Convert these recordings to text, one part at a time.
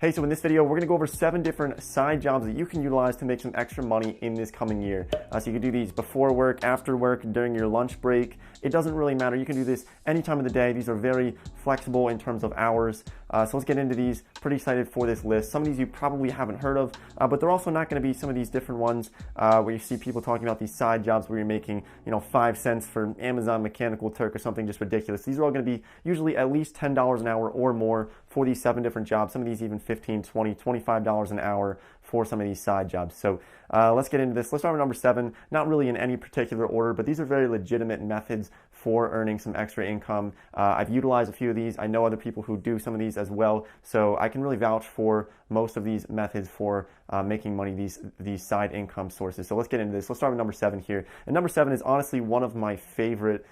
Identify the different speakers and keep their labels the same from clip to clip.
Speaker 1: Hey, so in this video, we're gonna go over 7 different side jobs that you can utilize to make some extra money in this coming year. So you can do these before work, after work, during your lunch break. It doesn't really matter. You can do this any time of the day. These are very flexible in terms of hours. So let's get into these. Pretty excited for this list. Some of these you probably haven't heard of, but they're also not gonna be some of these different ones where you see people talking about these side jobs where you're making, 5 cents for Amazon Mechanical Turk or something just ridiculous. These are all gonna be usually at least $10 an hour or more for these 7 different jobs. Some of these even $15, $20, $25 an hour for some of these side jobs. So let's get into this. Let's start with number 7, not really in any particular order, but these are very legitimate methods for earning some extra income. I've utilized a few of these. I know other people who do some of these as well, so I can really vouch for most of these methods for making money, these side income sources. So let's get into this. Let's start with number 7 here. And number 7 is honestly one of my favorite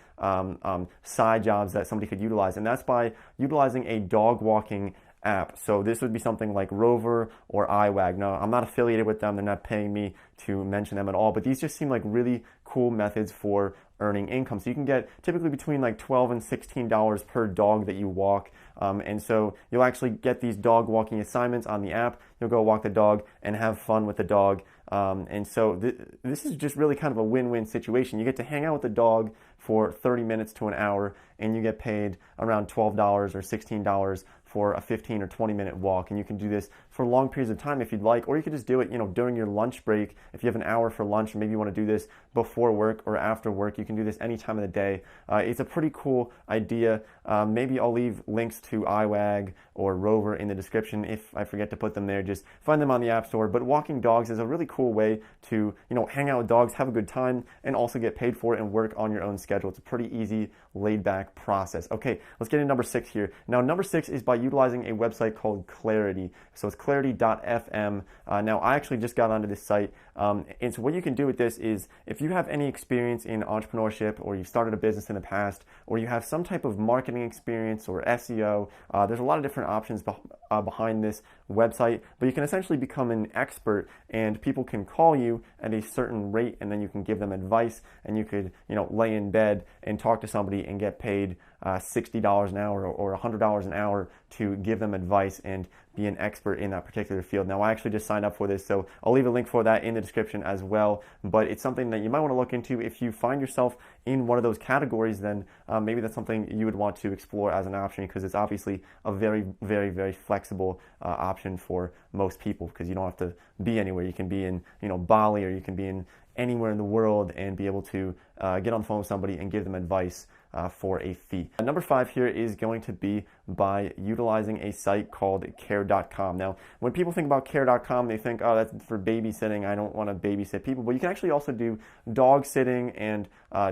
Speaker 1: side jobs that somebody could utilize, and that's by utilizing a dog walking app. So this would be something like Rover or iWag. Now, I'm not affiliated with them. They're not paying me to mention them at all, but these just seem like really cool methods for earning income. So you can get typically between like $12 and $16 per dog that you walk. And so you'll actually get these dog walking assignments on the app. You'll go walk the dog and have fun with the dog. And so this is just really kind of a win-win situation. You get to hang out with the dog for 30 minutes to an hour, and you get paid around $12 or $16 for a 15 or 20 minute walk. And you can do this for long periods of time if you'd like, or you could just do it, during your lunch break. If you have an hour for lunch, or maybe you want to do this before work or after work, you can do this any time of the day. It's a pretty cool idea. Maybe I'll leave links to iWag or Rover in the description. If I forget to put them there, just find them on the App Store. But walking dogs is a really cool way to, hang out with dogs, have a good time, and also get paid for it and work on your own schedule. It's a pretty easy, laid-back process. Okay, let's get into number 6 here. Now, number 6 is by utilizing a website called Clarity. So it's clarity.fm. Now, I actually just got onto this site, and so what you can do with this is if you have any experience in entrepreneurship, or you've started a business in the past, or you have some type of marketing experience or SEO, there's a lot of different options behind this website, but you can essentially become an expert, and people can call you at a certain rate, and then you can give them advice, and you could, lay in bed and talk to somebody and get paid $60 an hour or $100 an hour to give them advice and be an expert in that particular field. Now, I actually just signed up for this, so I'll leave a link for that in the description as well, but it's something that you might want to look into. If you find yourself in one of those categories, then maybe that's something you would want to explore as an option, because it's obviously a very, very, very flexible option for most people, because you don't have to be anywhere. You can be in, Bali, or you can be in anywhere in the world and be able to get on the phone with somebody and give them advice for a fee. Number 5 here is going to be by utilizing a site called care.com. Now, when people think about care.com, they think, oh, that's for babysitting. I don't want to babysit people. But you can actually also do dog sitting and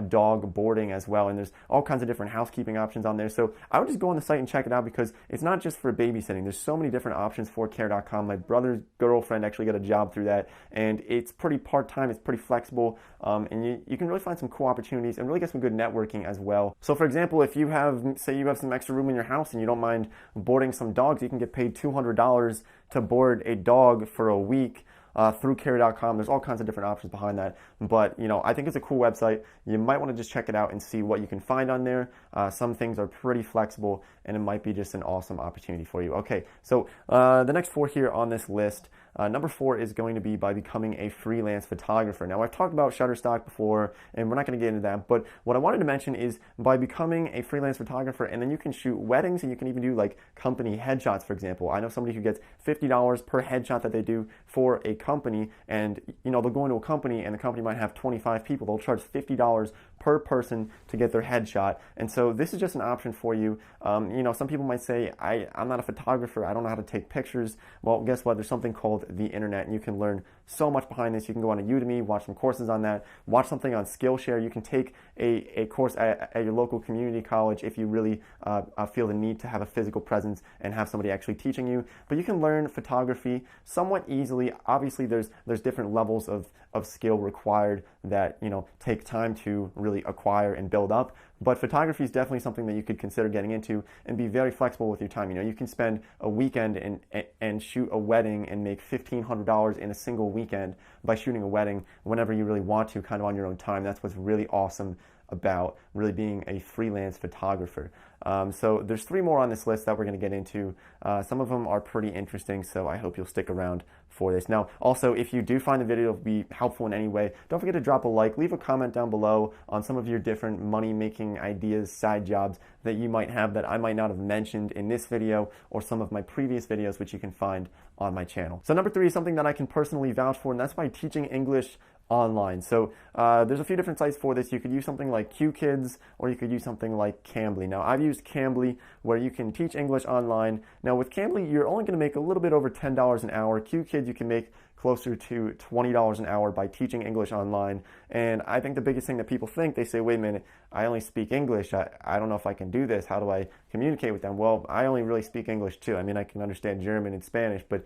Speaker 1: dog boarding as well. And there's all kinds of different housekeeping options on there. So I would just go on the site and check it out, because it's not just for babysitting. There's so many different options for care.com. My brother's girlfriend actually got a job through that, and it's pretty part-time. It's pretty flexible, and you can really find some cool opportunities and really get some good networking as well. So for example, if you have, say you have some extra room in your house and you don't mind boarding some dogs, you can get paid $200 to board a dog for a week through care.com. There's all kinds of different options behind that, but I think it's a cool website. You might want to just check it out and see what you can find on there. Some things are pretty flexible, and it might be just an awesome opportunity for you. Okay, so the next 4 here on this list, number 4 is going to be by becoming a freelance photographer. Now, I've talked about Shutterstock before, and we're not going to get into that, but what I wanted to mention is by becoming a freelance photographer, and then you can shoot weddings, and you can even do like company headshots, for example. I know somebody who gets $50 per headshot that they do for a company, and they'll go into a company, and the company might have 25 people. They'll charge $50 per person to get their headshot. And so this is just an option for you. Some people might say, I'm not a photographer, I don't know how to take pictures. Well, guess what? There's something called the internet, and you can learn so much behind this. You can go on a Udemy, watch some courses on that, watch something on Skillshare. You can take a course at your local community college if you really feel the need to have a physical presence and have somebody actually teaching you. But you can learn photography somewhat easily. Obviously, there's different levels of skill required that take time to really acquire and build up. But photography is definitely something that you could consider getting into and be very flexible with your time. You can spend a weekend and shoot a wedding and make $1,500 in a single weekend by shooting a wedding whenever you really want to, kind of on your own time. That's what's really awesome about really being a freelance photographer. So there's 3 more on this list that we're going to get into. Some of them are pretty interesting, so I hope you'll stick around for this. Now, also, if you do find the video to be helpful in any way, don't forget to drop a like, leave a comment down below on some of your different money-making ideas, side jobs that you might have that I might not have mentioned in this video or some of my previous videos, which you can find on my channel. So number 3 is something that I can personally vouch for, and that's by teaching English online. So there's a few different sites for this. You could use something like QKids, or you could use something like Cambly. Now, I've used Cambly, where you can teach English online. Now, with Cambly, you're only going to make a little bit over $10 an hour. QKids, you can make closer to $20 an hour by teaching English online. And I think the biggest thing that people think, they say, wait a minute, I only speak English. I don't know if I can do this. How do I communicate with them? Well, I only really speak English too. I mean, I can understand German and Spanish, but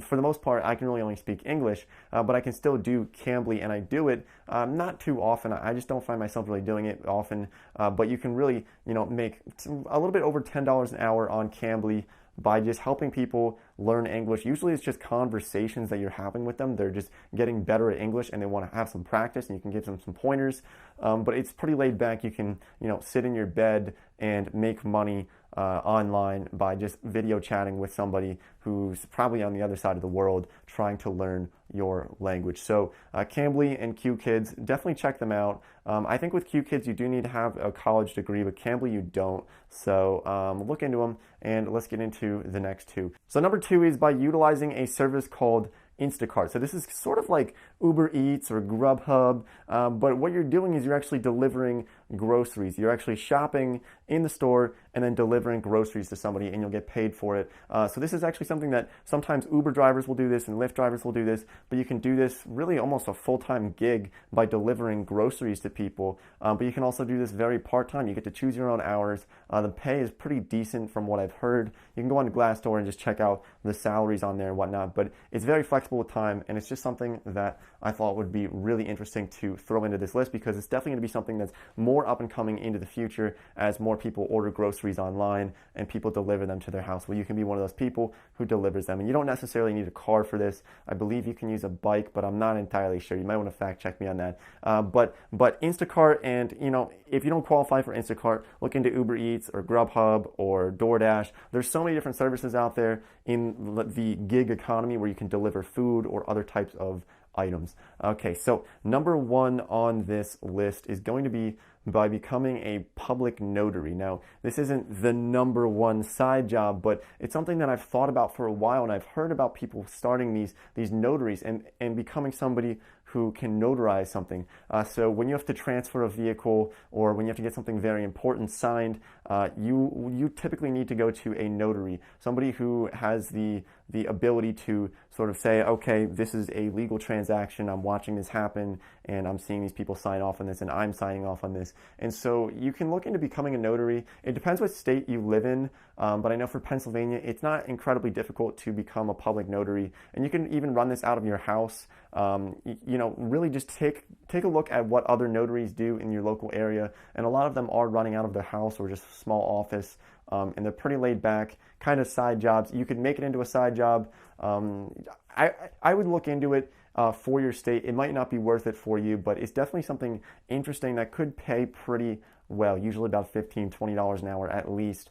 Speaker 1: for the most part, I can really only speak English, but I can still do Cambly, and I do it not too often. I just don't find myself really doing it often, but you can really, make a little bit over $10 an hour on Cambly by just helping people learn English. Usually it's just conversations that you're having with them. They're just getting better at English and they want to have some practice, and you can give them some pointers. But it's pretty laid back. You can, sit in your bed and make money online by just video chatting with somebody who's probably on the other side of the world trying to learn your language. So Cambly and QKids, definitely check them out. I think with QKids you do need to have a college degree, but Cambly you don't. So look into them, and let's get into the next 2. So number 2 is by utilizing a service called Instacart. So this is sort of like Uber Eats or Grubhub, but what you're doing is you're actually delivering groceries. You're actually shopping in the store and then delivering groceries to somebody, and you'll get paid for it. So this is actually something that sometimes Uber drivers will do this and Lyft drivers will do this, but you can do this really almost a full-time gig by delivering groceries to people. But you can also do this very part-time. You get to choose your own hours. The pay is pretty decent from what I've heard. You can go on Glassdoor and just check out the salaries on there and whatnot, but it's very flexible with time, and it's just something that I thought would be really interesting to throw into this list, because it's definitely going to be something that's more up and coming into the future as more people order groceries online and people deliver them to their house. Well, you can be one of those people who delivers them, and you don't necessarily need a car for this. I believe you can use a bike, but I'm not entirely sure. You might want to fact check me on that. But Instacart, and if you don't qualify for Instacart, look into Uber Eats or Grubhub or DoorDash. There's so many different services out there in the gig economy where you can deliver food or other types of items. Okay, so number 1 on this list is going to be by becoming a public notary. Now, this isn't the number 1 side job, but it's something that I've thought about for a while, and I've heard about people starting these notaries and becoming somebody who can notarize something. So when you have to transfer a vehicle, or when you have to get something very important signed, you typically need to go to a notary, somebody who has the ability to sort of say, okay, this is a legal transaction, I'm watching this happen, and I'm seeing these people sign off on this, and I'm signing off on this. And so you can look into becoming a notary. It depends what state you live in, but I know for Pennsylvania, it's not incredibly difficult to become a public notary, and you can even run this out of your house. Really just take a look at what other notaries do in your local area, and a lot of them are running out of their house or just a small office, and they're pretty laid back, kind of side jobs. You could make it into a side job. I would look into it for your state. It might not be worth it for you, but it's definitely something interesting that could pay pretty well, usually about $15, $20 an hour at least,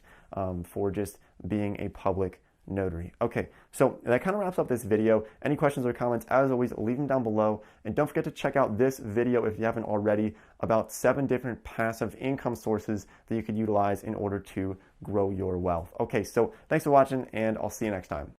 Speaker 1: for just being a public notary. Okay, so that kind of wraps up this video. Any questions or comments, as always, leave them down below. And don't forget to check out this video if you haven't already, about 7 different passive income sources that you could utilize in order to grow your wealth. Okay, so thanks for watching, and I'll see you next time.